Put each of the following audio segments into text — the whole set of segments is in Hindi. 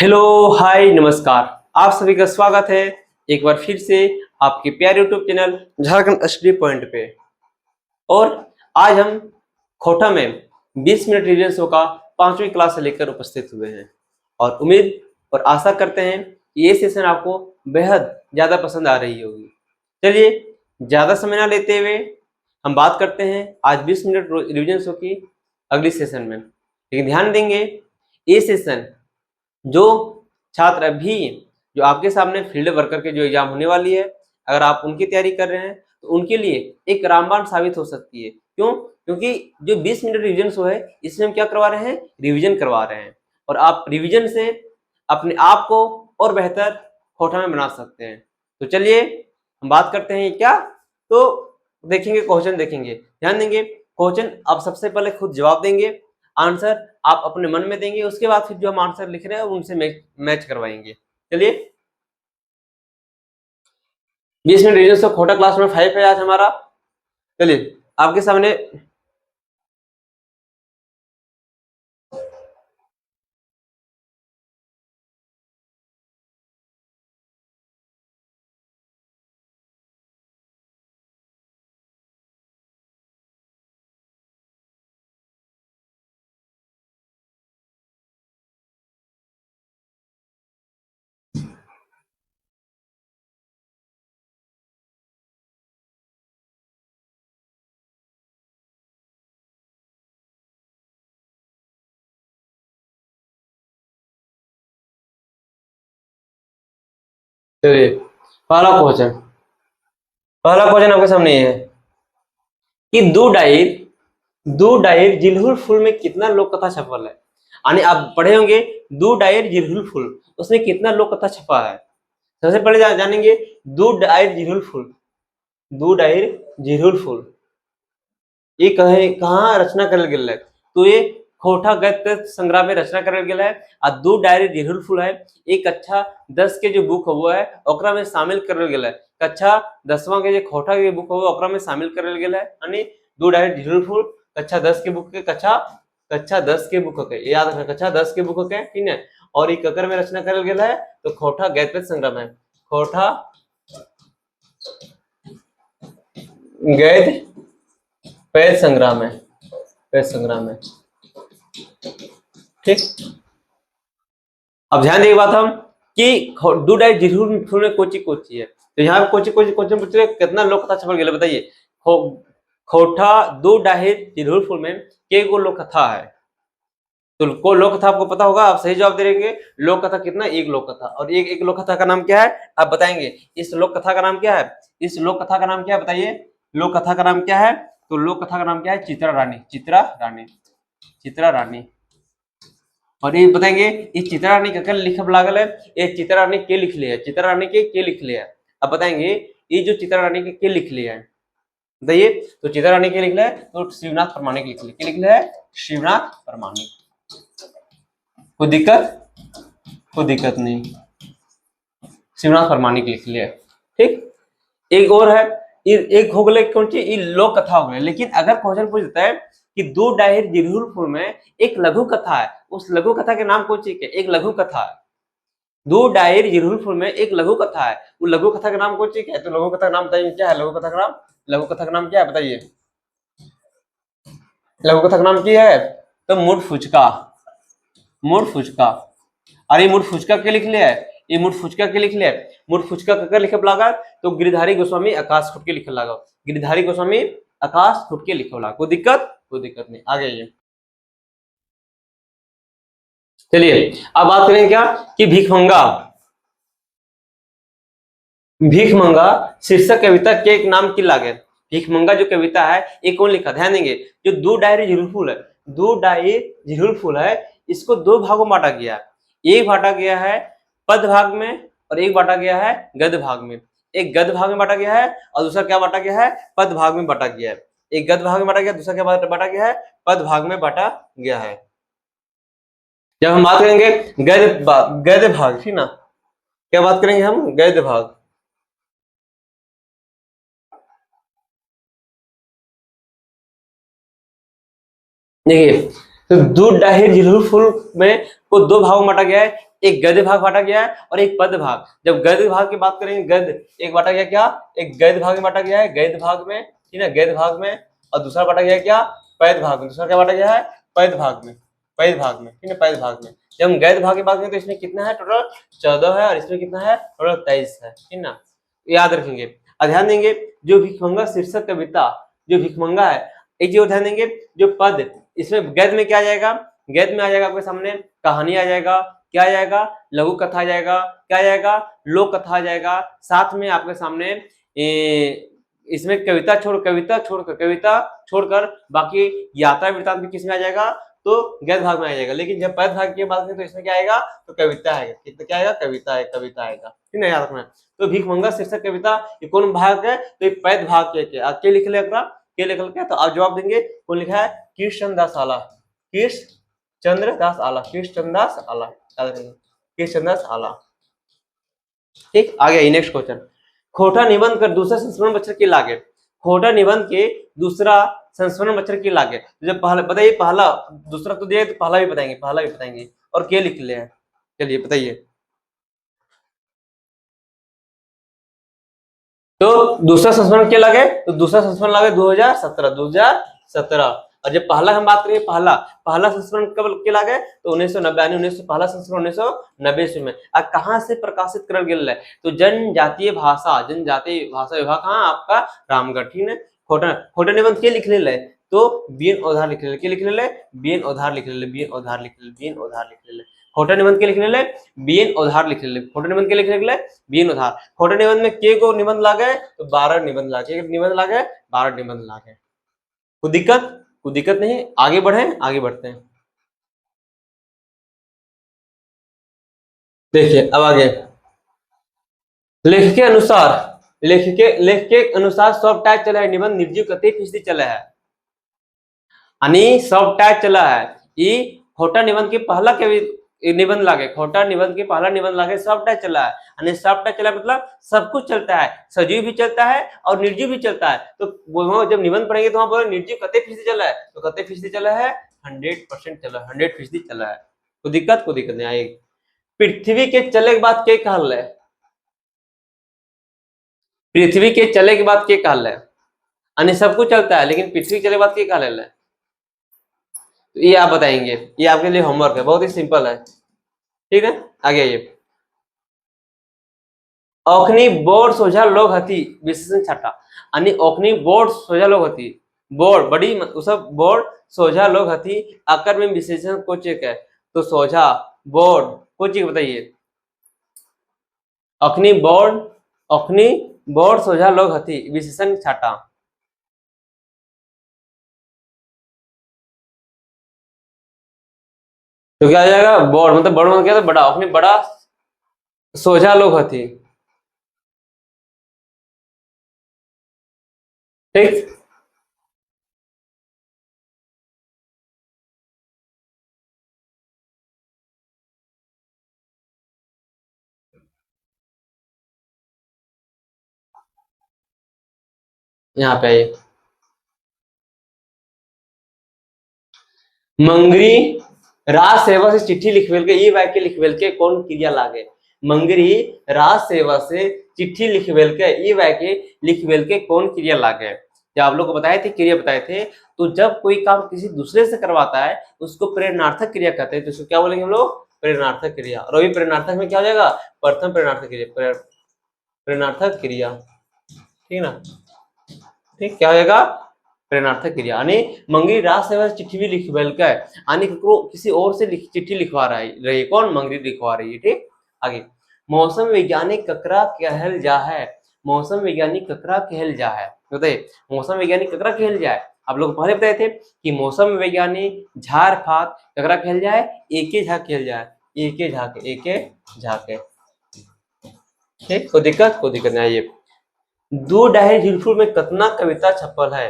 हेलो, हाय, नमस्कार। आप सभी का स्वागत है एक बार फिर से आपके प्यारे YouTube channel Jharkhand study point पे। और आज हम खोटा में 20 मिनट रिवीजन शो का 5वीं क्लास से लेकर उपस्थित हुए हैं और उम्मीद और आशा करते हैं कि ये सेशन आपको बेहद ज़्यादा पसंद आ रही होगी। चलिए, ज़्यादा समय ना लेते हुए हम बात करते हैं आज 20 मिनट रिवीजन शो की अगली सेशन में। लेकिन ध्यान देंगे, ये सेशन जो छात्र अभी जो आपके सामने फील्ड वर्कर के जो एग्जाम होने वाली है, अगर आप उनकी तैयारी कर रहे हैं तो उनके लिए एक रामबाण साबित हो सकती है। क्यों? क्योंकि जो 20 मिनट रिवीजन शो है, इसमें हम क्या करवा रहे हैं? रिवीजन करवा रहे हैं और आप रिवीजन से अपने आप को और बेहतर खोटा में बना सकते हैं। तो चलिए हम बात करते हैं क्या, तो देखेंगे क्वेश्चन, देखेंगे, ध्यान देंगे। क्वेश्चन आप सबसे पहले खुद जवाब देंगे, आंसर आप अपने मन में देंगे, उसके बाद फिर जो हम आंसर लिख रहे हैं उनसे मैच करवाएंगे। चलिए, 20 मिनट रिवीजन से खोटा क्लास में 5 है आज हमारा। चलिए आपके सामने चलिए पहला क्वेश्चन आपके सामने ये है कि दो डायर जिलहुल फुल में कितना लोक कथा छपल है। यानी आप पढ़े होंगे दो डायर जिलहुल फुल, उसमें कितना लोक कथा छपा है। सबसे पहले जानेंगे दो डायर जिलहुल फुल। दो डायर जिलहुल फुल ये कहाँ रचना करल गेल है? तो ये खोटा गद्य संग्रह में रचना करल गेल है। आ दो डायरी जिलहुल फुल है, एक कक्षा 10 के जो बुक हुआ है ओकरा में शामिल करल गेल है। कक्षा 10वां के जो खोटा के बुक हुआ ओकरा में शामिल करल गेल है। यानी दो डायरी जिलहुल फुल कक्षा 10 के बुक के कक्षा 10 के बुक के याद रखना, कक्षा 10 के बुक के, ठीक है। और ये ककर में रचना करल गेल है तो खोटा गद्य संग्रह में, खोटा गद्य पैद संग्रह में, पैद संग्रह में, ठीक। अब ध्यान देंगे बात हम कि दो डाई जिलहुल फुल में कोची कोची है। तो यहाँ पे कोची कोची क्वेश्चन पूछ रहे कितना लोक कथा छपल गेल बताइए। खोटा दो डाहिर जिलहुल फुल में के गो लोक कथा है? तो को लोक कथा आपको पता होगा, आप सही जवाब दे देंगे। लोक कथा कितना? एक लोक कथा। और एक लोक कथा का नाम क्या है आप बताएंगे। इस लोक कथा का नाम क्या है? इस लोक कथा का नाम क्या है बताइए। लोक कथा का नाम क्या है? तो लोक कथा का नाम क्या है? चित्रा रानी, चित्रा रानी, चित्रा रानी। और ये बताएंगे इस चित्रा रानी का लिखब लागल है, ये चित्रा रानी के लिख लिया है, चित्रा रानी के लिख लिया है। अब बताएंगे ये जो चित्रा रानी के लिख लिया है बताइए। तो चित्रा रानी के लिख लिया है तो शिवनाथ प्रमाणिक लिख लिया, लिख लिया है शिवनाथ प्रमाणिक। कोई दिक्कत नहीं, शिवनाथ प्रमाणिक लिख लिया, ठीक। एक और है, एक हो गए कौन सी लोक कथा हो गए। लेकिन अगर क्वेश्चन पूछ देता है कि दो डाहिर जिलहुल फुल में एक लघु कथा है, उस लघु कथा के नाम कौन सी है? एक लघु कथा है। दो डाहिर जिलहुल फुल में एक लघु कथा है, वो लघु कथा का नाम कौन सी है? तो लघु कथा का नाम बताइए क्या है? लघु कथा का नाम, लघु कथा का नाम क्या है बताइए। लघु कथा का नाम क्या है? तो मुठ फुचका, मुठ फुचका। अरे मुठ फुचका के लिख लिया है, ये मुठ फुचका के लिख लिया है। मुठ फुचका का लिखे लगा तो गिरधारी गोस्वामी आकाश खुट के लिखे लगा, गिरधारी गोस्वामी आकाश खुट के लिखे लगा। कोई दिक्कत नहीं, आगे ये। चलिए अब बात करें क्या कि भीखमंगा, भीखमंगा शीर्षक कविता के एक नाम की लागे। भीखमंगा जो कविता है ये कौन लिखा? ध्यान देंगे, जो दो डायरी जिलहुल फुल है, दो डायरी जिलहुल फुल है, इसको दो भागों में बांटा गया है। एक बांटा गया है पद भाग में और एक बांटा गया है गद्य भाग में। एक गद्य भाग में बांटा गया है और दूसरा क्या बांटा गया है? पद भाग में बांटा गया है। एक गद्य भाग में बांटा गया, दूसरा क्या बांटा गया है? पद भाग में बांटा गया है। जब हम बात करेंगे गद्य भाग, ठीक ना, क्या बात करेंगे हम? गद्य भाग। देखिए, तो दो डाहिर जिलहुल फुल में को दो भागों में बांटा गया है। एक गद्य भाग बांटा गया है और एक पद्य भाग। जब गद्य भाग की बात करेंगे, गद्य एक बांटा गया, क्या एक गद्य भाग में बांटा गया है, गद्य भाग में, ठीक है, गद्य भाग में, और दूसरा बांटा गया है क्या पद्य भाग में, दूसरा क्या बांटा गया है पद्य भाग में, पद्य भाग में, ठीक है, पद्य भाग में। जब हम गद्य भाग की बात करें तो इसमें कितना है टोटल 14 है और इसमें कितना है टोटल 23 है, ठीक ना, याद रखेंगे। ध्यान देंगे जो भिखमंगा शीर्षक कविता, जो भिखमंगा है, एक चीज ध्यान देंगे, जो पद इसमें गद्य में क्या आ जाएगा, गद्य में आ जाएगा आपके सामने कहानी आ जाएगा, क्या आ जाएगा लघु कथा आ जाएगा, क्या आ जाएगा लोक कथा आ जाएगा, साथ में आपके सामने इसमें कविता छोड़कर बाकी यात्रा वृत्तांत भी किसमें आ जाएगा, तो गद्य भाग में आ जाएगा। लेकिन जब पद्य भाग की बात करें तो इसमें क्या आएगा, तो कविता आएगा, कितना क्या आएगा कविता है, कविता आएगा, ठीक है, याद रखना। तो भिखमंगा शीर्षक कविता ये कौन भाग है, तो ये पद्य भाग के लिख ले, के लिखल के, तो आप जवाब देंगे कौन लिखा है, कृष्ण दास आला, कृष्ण दास आला, कृष्ण दास आला, कृष्ण दास आला। ठीक, आगे नेक्स्ट क्वेश्चन, खोटा निबंध कर दूसरा संस्मरण बच्चर की लागे, खोटा निबंध के दूसरा संस्मरण बच्चर की लागे। जब पहला बताइए, पहला दूसरा तो दिया तो पहला भी बताएंगे और क्या लिख ले हैं, चलिए बताइए। तो दूसरा संस्मरण क्या लागे, तो दूसरा संस्मरण लागे 2017 और जब पहला हम बात करें, पहला संस्मरण कब के लागे, तो 1990 पहला संस्मरण 1990 में। अब कहाँ से प्रकाशित कर गेल है, तो जनजातीय भाषा विभाग कहाँ आपका रामगढ़, ठीक है। खोटा निबंध के लिख ले, तो बीएन ओधार लिख ले, के लिख ले बीएन ओधार लिख ले, बीएन ओधार लिख ले, बीएन ओधार लिख ले, खोटा निबंध के लिख ले बीएन ओधार लिख ले, खोटा निबंध के लिख ले बीएन ओधार। खोटा निबंध में के को निबंध लागे, तो 12 निबंध लागे, निबंध लागे 12 निबंध लागे। कोई दिक्कत नहीं, आगे बढ़ते हैं। देखिए अब आगे, लेख के अनुसार सब टाइप चला है, निबंध निर्जीव कते फीसदी चला है, यानी सब टाइप चला है। ये खोटा निबंध के पहला के निबंध लागे, खोटा निबंध के पहला निबंध लागे सब टाइप चला है, यानी सब टाइप चला मतलब सब कुछ चलता है, सजीव भी चलता है और निर्जीव भी चलता है। तो जब निबंध पढ़ेंगे तो वहां बोले निर्जीव कते फीसदी चला है, तो कते फीसदी चला है 100% चला, 100% चला है। तो दिक्कत नहीं आएगी। पृथ्वी के चले के बाद के कहल है, पृथ्वी के चले के बाद के कहल है, यानी सब कुछ चलता है लेकिन पृथ्वी के चले के बाद के कहल है, तो ये आप बताएंगे, ये आपके लिए होमवर्क है, बहुत ही सिंपल है, ठीक है। आगे आइए, औखनी बोर्ड सोझा लोग हती विशेषण छठा, यानी औखनी बोर्ड सोझा लोग हती, बोर्ड बड़ी सब बोर्ड सोझा लोग हती, आकर में विशेषण को चेक है, तो सोझा बोर्ड को चेक बताइए, औखनी बोर्ड सोझा लोग हती विशेषण छठा, तो क्या आ जाएगा बोर्ड मतलब बड़ मतलब क्या था बड़ा, औखनी बड़ा सोझा लोग हती, ठीक। यहाँ पे आइए, मंगरी राज सेवा से चिट्ठी लिखवेल के, ई वाक्य लिखवेल के कौन क्रिया लागे, मंगरी राज सेवा से चिट्ठी लिखवेल के, ई वाक्य लिखवेल के कौन क्रिया लागे। जब आप लोग को बताए थे क्रिया बताए थे, तो जब कोई काम किसी दूसरे से करवाता है उसको प्रेरणार्थक क्रिया कहते हैं, तो इसको क्या बोलेंगे हम लोग, प्रेरणार्थक क्रिया। और अभी प्रेरणार्थक में क्या हो जाएगा, प्रथम प्रेरणार्थक क्रिया, प्रेरणार्थक क्रिया, ठीक ना, ठीक, क्या हो जाएगा प्रेरणार्थक क्रिया, यानी मंगरी राज सेवा से चिट्ठी भी लिखवेल के, यानी किसी और से चिट्ठी लिखवा रही है, कौन मंगरी लिखवा रही है, ठीक। आगे, मौसम वैज्ञानिक ककरा कहल जा है, मौसम वैज्ञानिक ककरा कहल जा है, बताइए मौसम वैज्ञानिक ककरा कहल जाए। आप लोग पहले बताए थे कि मौसम वैज्ञानिक झाड़ फात ककरा कहल जाए, एके झा कहल जाए, एके झा के, ठीक। कोई दिक्कत नहीं आइए, दो डायर झिलफुल में कितना कविता छपल है,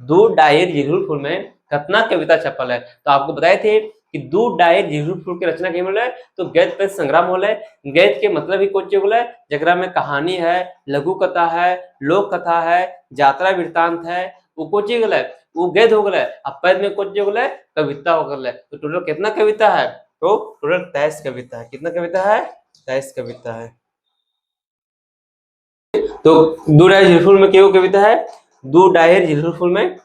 दो डायर झिलफुल में कितना कविता छपल है, तो आपको बताए थे कि दो डायर झिलफुल की रचना के बोले, तो गद्य पद्य संग्राम होले, गद्य के मतलब ही कुछ होले जकरा में कहानी है, लघु कथा है, लोक कथा है, यात्रा वृत्तांत है, वो कुछ गले वो गद्य हो गए, अब पद्य में कुछ गले कविता हो गए, तो टोटल कितना कविता है, तो टोटल 23 कविता है। कितना कविता है? 23 कविता है। तो दो डायर झिलफुल में क्यों कविता है? दो डायर झिलफुल में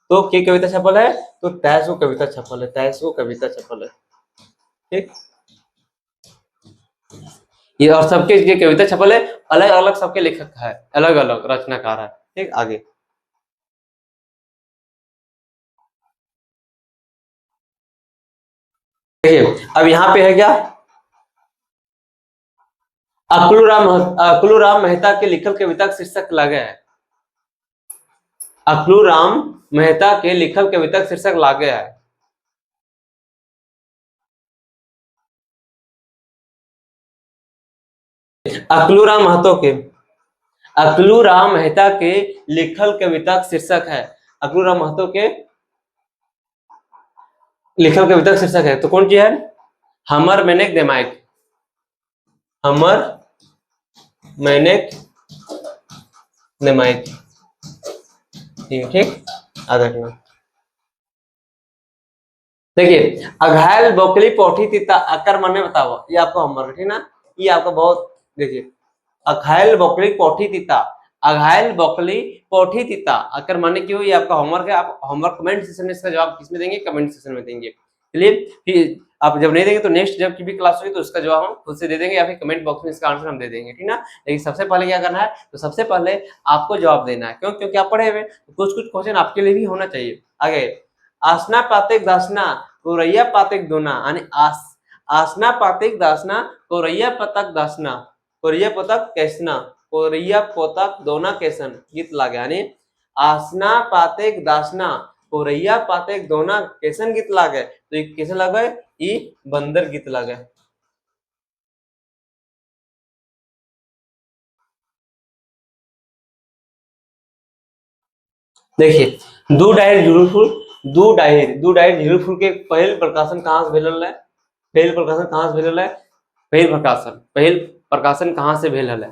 तो क्या कविता छपल है? तो 23 कविता छपल है, 23 कविता छपल है। ठीक, ये और सबके ये कविता छपल है, अलग अलग सबके लेखक है, अलग अलग रचनाकार है। ठीक, आगे देखिए, अब यहाँ पे है क्या? अकलूराम मेहता के लिखल कविता का शीर्षक लागे है। अकलूराम मेहता के लिखल कविता का शीर्षक लागे है। अकलूराम महतो के, अकलूराम मेहता के लिखल कविता का शीर्षक है। अकलूराम महतो के लिखल कविता का शीर्षक है, तो कौन सी है? हमर मैनेक देमाइक, हमर मैनेक देमाइक। ठीक, आ देखना। देखिए, अघायल बोकली पोठी तीता अकर माने बताओ, ये आपका होमवर्क है। ठीक ना, ये आपका बहुत, देखिए, अघायल बोकली पोठी तीता, अघायल बोकली पोठी तीता अकर माने क्यों, ये आपका होमवर्क है। आप होमवर्क कमेंट सेक्शन में इसका जवाब किसमें देंगे? कमेंट सेक्शन में देंगे। चलिए, फिर आप जब नहीं देंगे तो नेक्स्ट जब की भी क्लास होगी तो उसका जवाब हम खुद से दे देंगे, या फिर कमेंट बॉक्स में इसका आंसर हम दे देंगे। ठीक ना, लेकिन सबसे पहले क्या करना है? तो सबसे पहले आपको जवाब देना है। क्यों? क्योंकि आप पढ़े हुए, तो कुछ कुछ क्वेश्चन आपके लिए भी होना चाहिए। आगे, आसना पातेक दासना कोरैया पातेक दोना, यानी आसना पातेक Dasna Correa पतक Dasna, Correa पतक कैसना, Correa पोतक दोना कैसन गीत लागे, यानी आसना पातेक दासना कोरैया पातेक दोना कैसन गीत लागे, तो ये कैसे लगे? ये बंदर गीत लागे। देखिए, दो डायर झुरुल फूल, दो डायर झुरुल फूल के पहल प्रकाशन कहाँ से भेल है? पहल प्रकाशन कहाँ से भेल है? पहल प्रकाशन कहाँ से भेल है?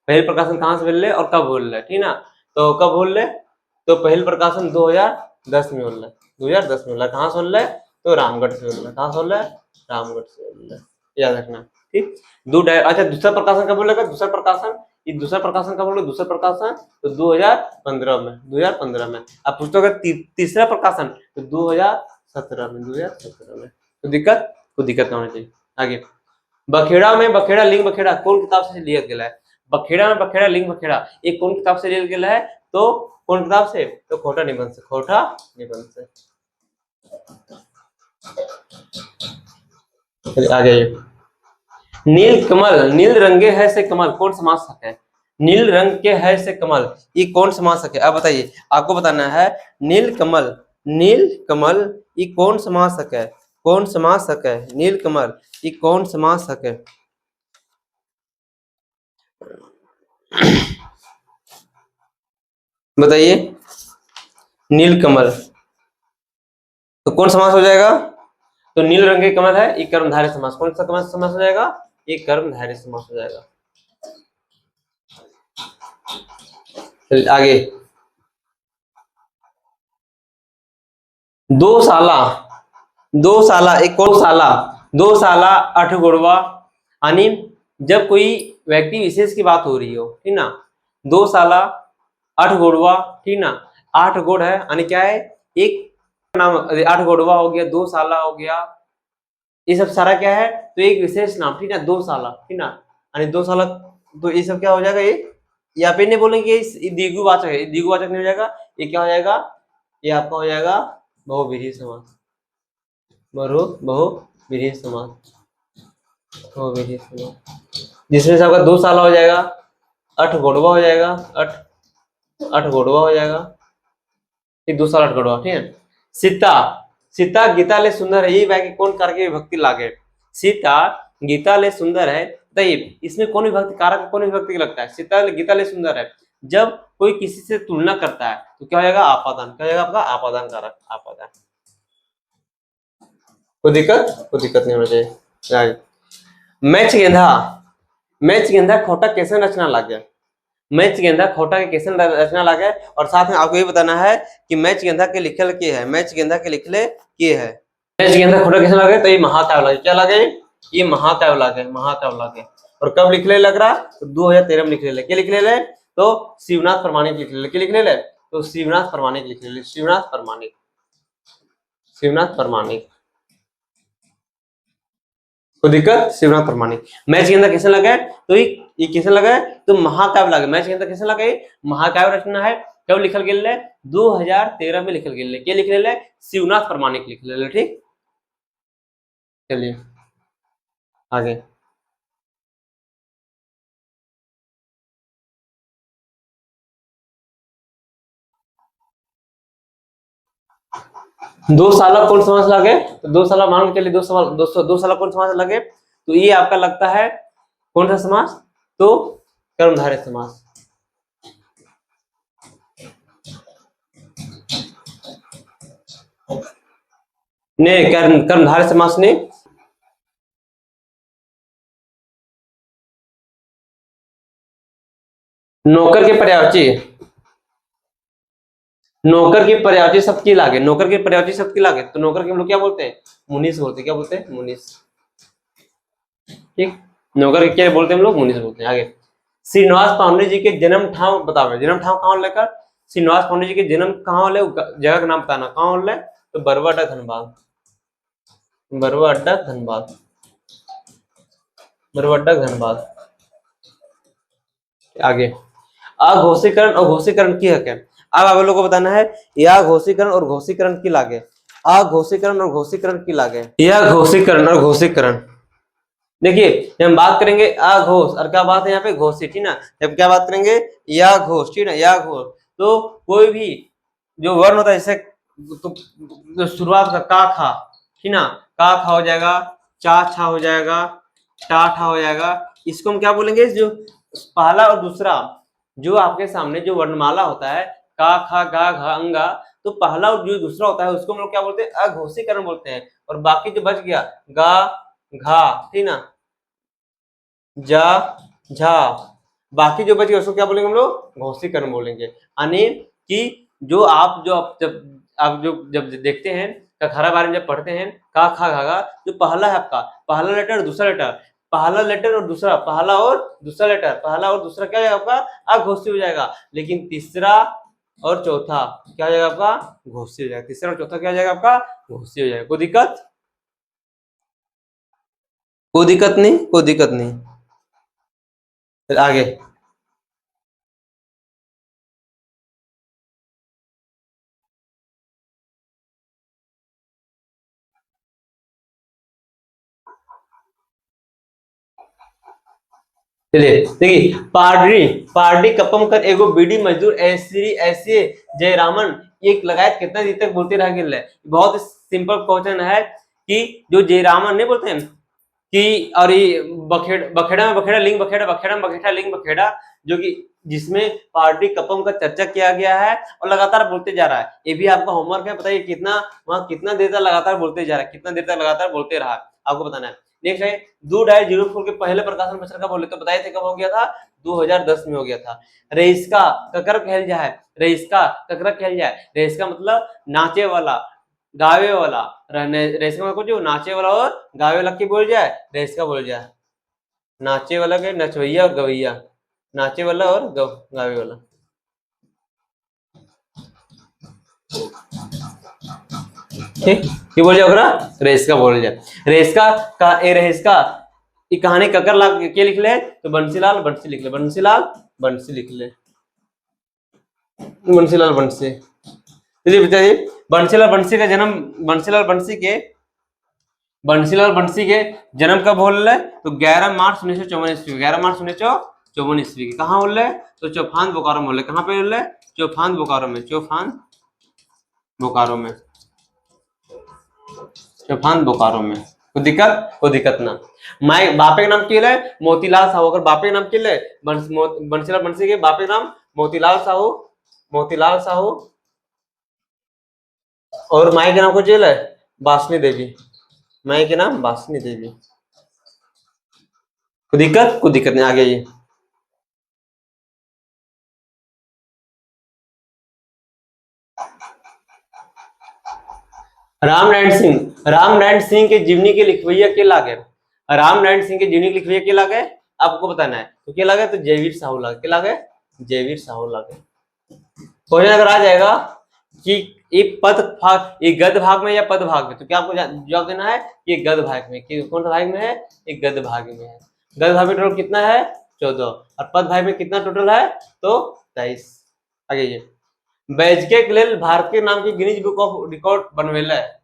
पहल प्रकाशन कहाँ से भेल है और कब होल है? ठीक ना, तो कब होल है? तो पहल प्रकाशन 2010 में होल है, 2010 में होल है। कहाँ से होल है? तो रामगढ़ से होल है। कहाँ से होल है? रामगढ़ से होल है, याद रखना। ठीक, दो डायर। अच्छा, दूसरा प्रकाशन कब होगा? दूसरा प्रकाशन, ये दूसरा प्रकाशन कब होगा? दूसरा प्रकाशन तो 2015 में, 2015 में। अब पूछते हो तीसरा प्रकाशन तो 2017 में, 2017 में। तो दिक्कत ना होनी चाहिए। आगे, बखेड़ा में बखेड़ा लिंग बखेड़ा कौन किताब से लिया गया है? बखेड़ा में बखेड़ा लिंग बखेड़ा ये कौन किताब से लिया गया है? तो कौन किताब से? तो खोटा निबंध से, खोटा निबंध से। आगे, नील कमल नील रंगे है से कमल कौन समासक है? नील रंग के है से कमल ये कौन समासक है? आप बताइए, आपको बताना है। नील कमल, नील कमल ये कौन समासक है? कौन समासक है? नील कमल ये कौन समासक है? बताइए, नील कमल तो कौन समास हो जाएगा? तो नील रंग के कमल है, ये कर्मधारय समास। कौन सा समास हो जाएगा? ये कर्मधारय समास हो जाएगा। आगे, दो साला, दो साला एक कौन साला? दो साला आठ गोड़वा, यानी जब कोई व्यक्ति विशेष की बात हो रही हो, ठीक ना, दो साला आठ गोड़वा, ठीक ना, आठ गोड़ है यानी क्या है? एक नाम, आठ गोड़वा हो गया, दो साला हो गया, ये सब सारा क्या है? तो एक विशेष नाम, ठीक ना, दो साला, ठीक ना, यानी दो साला। तो ये सब क्या हो जाएगा? ये यहाँ पे नहीं बोलेंगे ये द्विगुवाचक है, द्विगुवाचक नहीं हो जाएगा। ये क्या हो जाएगा? ये आपका हो जाएगा बहुव्रीहि समास, बहुव्रीहि समास, बहुव्रीहि समास, जिसमें से आपका दो साला हो जाएगा, अठ गोड़वा हो जाएगा, अठ गोड़वा हो जाएगा, ठीक, दो साल अठ गोड़वा, ठीक है। सीता, सीता गीता ले सुंदर है, ये वाक्य कौन करके विभक्ति लागे? सीता गीता ले सुंदर है, बताइए इसमें कौन विभक्ति कारक, कौन विभक्ति लगता है? सीता गीता ले सुंदर है, जब कोई किसी से तुलना करता है तो क्या हो जाएगा? आपादान। क्या हो जाएगा आपका? आपादान कारक, आपादान। कोई दिक्कत नहीं होना चाहिए। मैच गेंधा, मैच गेंधा खोटा कैसे रचना लागे? मैच गेंधा खोटा के कैसे रचना लागे? और साथ में आपको ये बताना है कि मैच गेंधा के लिखल के है, मैच गेंधा के लिखले के है। मैच के अंदर खोटा कैसे लगे, तो ये महाकाव्य लगे, क्या लगे, ये महाकाव्य लगे, महाकाव्य लगे। और कब लिख ले लग रहा, तो 2013 में लिख ले, क्या लिख ले, तो शिवनाथ प्रमाणिक लिख ले, क्या लिख ले, तो शिवनाथ प्रमाणिक लिख ले, शिवनाथ प्रमाणिक, शिवनाथ प्रमाणिक। कोई दिक्कत, शिवनाथ प्रमाणिक। मैच के अंदर कैसे लगे, तो ये कैसे लगे, तो महाकाव्य लगे, मैच के अंदर कैसे लगे, महाकाव्य रचना है। कब लिखल गेल, 2013 में लिखल गेल, क्या लिख ले, शिवनाथ प्रमाणिक लिख ले, ठीक। चलिए आगे, दो साल कौन समास लगे, तो दो साल मान के चलिए, दो साल कौन समास लगे, तो ये आपका लगता है कौन सा समास, तो कर्मधारय समास। ने कर्मधारय समास ने, नौकर के पर्यायवाची, नौकर के पर्यायवाची शब्द की लागे, नौकर के पर्यायवाची शब्द की लागे, तो नौकर के हम लोग क्या बोलते हैं, मुनीस बोलते हैं, क्या बोलते हैं, मुनीस, ठीक। नौकर के क्या बोलते हैं हम लोग, मुनीस बोलते हैं। आगे, श्रीनिवास पांडे जी के जन्म ठाव बताओ, जन्म ठाव कहाँ लेकर, श्रीनिवास पांडे जी के जन्म कहाँ ले, जगह का नाम बताना, कहाँ ले, तो बरवा अड्डा धनबाद, बरवा अड्डा धनबाद, बरवा अड्डा धनबाद। आगे, अघोषीकरण और घोषीकरण की हक है। अब आप लोगों को बताना है, यह घोषीकरण और घोषीकरण की लागे, अघोषीकरण और घोषीकरण की लागे, यह घोषीकरण और घोषीकरण। देखिए जब हम बात करेंगे अघोष, और क्या बात है यहाँ पे, घोषित, ठीक ना। जब क्या बात करेंगे, या घोष, ठीक ना, या घोष, तो कोई भी जो वर्ण होता है, जैसे तो शुरुआत का का खा, ठीक ना, का खा हो जाएगा, चा छा हो जाएगा, टा ठा हो जाएगा, इसको हम क्या बोलेंगे, जो पहला और दूसरा जो आपके सामने जो वर्णमाला होता है, का खा गा घा अंगा, तो पहला और जो दूसरा होता है उसको हम लोग क्या बोलते हैं, अघोषीकरण बोलते हैं। और बाकी जो बच गया, गा घा, ठीक ना, जा झा, बाकी जो बच गया उसको क्या बोलेंगे हम लोग, घोषीकरण बोलेंगे। यानी कि जो आप जब देखते हैं कखारा बारे में, जब पढ़ते हैं का खा घागा, जो पहला है आपका, पहला लेटर दूसरा लेटर, पहला लेटर और दूसरा, पहला और दूसरा लेटर, पहला और दूसरा क्या है आपका, अघोषित हो जाएगा। लेकिन तीसरा और चौथा क्या हो जाएगा आपका, घोषित हो जाएगा, तीसरा और चौथा क्या हो जाएगा आपका, घोषित हो जाएगा। कोई दिक्कत, कोई दिक्कत नहीं, कोई दिक्कत नहीं। फिर आगे, चलिए देखिए, पार्डी पार्डी कपम कर एगो बीडी मजदूर ऐसी ऐसे जयरामन एक लगायत कितना दिन तक बोलते रह गए। बहुत सिंपल क्वेश्चन है कि जो जयरामन नहीं बोलते हैं कि, और ये बखेड़ा में बखेड़ा लिंग बखेड़ा, बखेड़ा में बखेड़ा लिंग बखेड़ा, जो कि जिसमें पार्टी कपम का चर्चा किया गया है और लगातार बोलते जा रहा है। ये भी आपका होमवर्क है, बताइए कितना वहां कितना देर तक लगातार बोलते जा रहा है, कितना देर तक लगातार बोलते रहा, आपको बताना है। नेक्स्ट है, 2.04 के पहले प्रकाशन प्रचार कब बोले, तो बताए थे कब हो गया था, 2010 में हो गया था। रेस्का ककर कहल जाए, रेस्का ककर कहल जाए, रेस्का मतलब नाचे वाला गावे वाला, रेस्का मतलब जो नाचे वाला और गावे वाला की बोल जाए, रेस्का बोल जाए। नाचे वाला के नचवैया और गवैया, नाचे वाला और गावे वाला, ठीक। ये बोल जाए ओकरा रेस्का बोल जाए। रेस्का का ए रेस्का ये कहानी ककर ला के लिख ले, तो बंसीलाल बंसी लिख ले, बंसीलाल बंसी लिख ले, बंसीलाल बंसी। चलिए बताइए, बंसीलाल बंसी का जन्म, बंसीलाल बंसी के जन्म कब हो रहा है, तो 11 मार्च 1954 ईस्वी, 11 मार्च 1954 ईस्वी की। कहाँ हो रहा है, तो चौफान बोकारो में हो रहा है। कहाँ पे हो रहा है, चौफान बोकारो में, चौफान बोकारो में, चौफान बोकारो में। कोई दिक्कत ना। माई बापे का नाम क्या है, मोतीलाल साहू। अगर बापे का नाम क्या है, बंसीलाल बंसी के बापे का नाम मोतीलाल साहू, मोतीलाल साहू, और माई के नाम को जेल है बासनी देवी, माई के नाम बासनी देवी। कोई दिक्कत नहीं, आगे आइए। रामनारायण सिंह के जीवनी के लिखवैया के लागे, रामनारायण सिंह के जीवनी के लिखवैया के लागे आपको बताना है। तो क्या लागे, तो जयवीर साहू लागे, क्या लागे, जयवीर साहू लागे। क्वेश्चन अगर आ जाएगा कि ये पद भाग, ये गद्य भाग में या पद भाग में, तो क्या आपको जवाब देना है, ये गद्य भाग में। कि कौन सा भाग में है, ये गद्य भाग में है। गद्य भाग में टोटल कितना है, 14, और पद भाग में कितना टोटल है, तो 23। आगे ये बैजके के लेल भारतीय नाम की गिनीज बुक ऑफ रिकॉर्ड बनवेला है,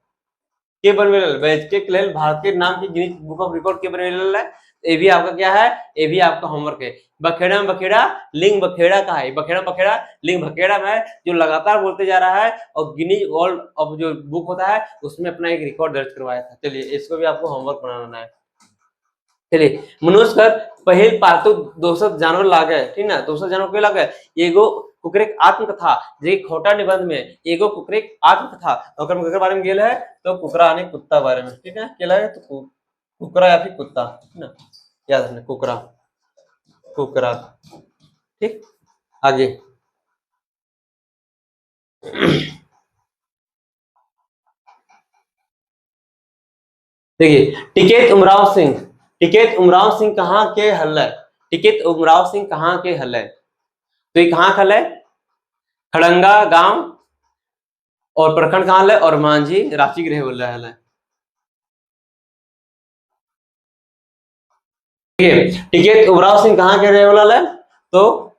के बनवेला, बैजके के लेल भारतीय नाम की गिनीज बुक ऑफ रिकॉर्ड के बनवेला है। ये भी आपका क्या है, ये भी आपका होमवर्क है। बखेड़ा में बखेड़ा लिंग बखेड़ा का है, बखेड़ा बखेड़ा लिंग बखेड़ा में जो लगातार बोलते जा रहा है, और गिनीज वर्ल्ड ऑफ जो बुक होता है उसमें अपना एक रिकॉर्ड दर्ज करवाया था। चलिए इसको भी आपको होमवर्क बनाना है। चलिए मनुष्य कर पहिल पालतू दोसर जानवर लागे, ठीक ना, दोसर जानवर के लागे एगो कुकरेक आत्मकथा, जे खोटा निबंध में एगो कुकरेक आत्मकथा ओकर में बारे में गेल है, तो कुकरा यानी कुत्ता बारे में, ठीक है, केला है तो कुकरा या फिर कुत्ता, ठीक ना, याद रखना कुकरा, कुकरा, ठीक। आगे देखिए टिकैत उमराव सिंह, टिकैत उमराव सिंह कहाँ के हल है, टिकैत उमराव सिंह कहाँ के हल है, तो ये कहाँ हल है, खड़ंगा गांव और प्रखंड कहाँ है, और मांझी रांची गृह बोल रहा है। ठीक है, टिकैत उमराव सिंह कहाँ के रहने वाला है, तो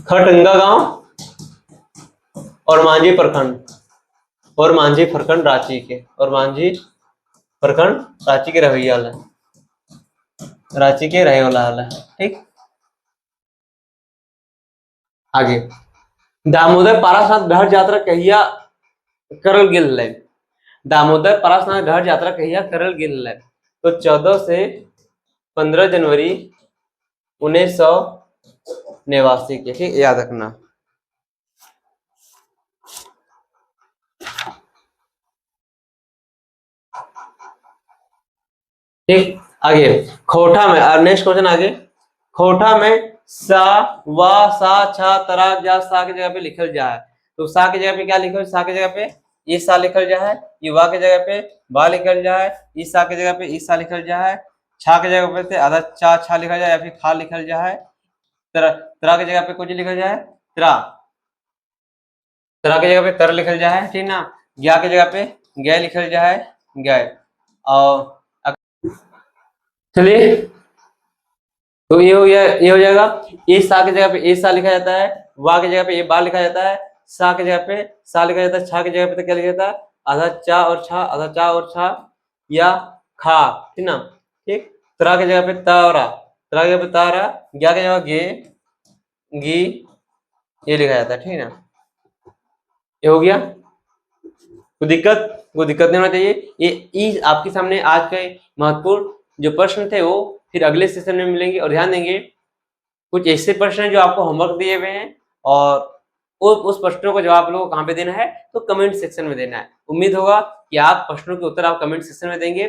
खड़ंगा गांव और मांझी प्रखंड, और मांझी प्रखंड रांची के, और मांझी प्रखंड रांची के रवैया है, रांची के रहे वाला है, ठीक। आगे दामोदर पाराशरनाथ गढ़ यात्रा कहिया करल गेल है, दामोदर पाराशरनाथ गढ़ यात्रा कहिया करल गेल है, तो 14 से 15 जनवरी 1989 के, ठीक, याद रखना। ठीक, आगे खोटा में, नेक्स्ट क्वेश्चन आगे, खोटा में सा वा सा छा तरा जा सा की जगह पे लिखल जा है, तो सा की जगह पे क्या लिखल, सा की जगह पे ई सा लिखल जा है, ये वा की जगह पे बा लिखल जा है, ई सा की जगह पे ई सा लिखल जा है, छा की जगह पे आधा चा छा लिखल जाए या फिर खा लिखल जा है, तरा तरा की जगह पे कुछ लिखल जाए तरा, तरा की जगह पे तर लिखल जा है, ठीक ना, ज्ञा की जगह पे गै लिखल जा है, गै, और चलिए तो ये हो गया, ये हो जाएगा। ए सा की जगह पे ए सा लिखा जाता है, वा की जगह पे ए बा लिखा जाता है, सा की जगह पे सा लिखा जाता है, छा की जगह पे तो क्या लिखा जाता है, आधा चा और छा, आधा चा और छा, या खा, ठीक ना, ठीक। तरा की जगह पे तारा, तरा की जगह पे तारा, ज्ञा की जगह गे गी, ये लिखा जाता है, ठीक ना, ये हो गया। कोई दिक्कत नहीं होना चाहिए। ये आपके सामने आज के महत्वपूर्ण जो प्रश्न थे वो फिर अगले सेशन में मिलेंगे, और ध्यान देंगे कुछ ऐसे प्रश्न हैं जो आपको होमवर्क दिए हुए हैं, और उस प्रश्नों को जवाब लोगों को कहाँ पे देना है, तो कमेंट सेक्शन में देना है। उम्मीद होगा कि आप प्रश्नों के उत्तर आप कमेंट सेक्शन में देंगे।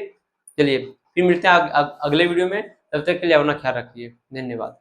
चलिए फिर मिलते हैं अगले वीडियो में, तब तक के लिए अपना ख्याल रखिए, धन्यवाद।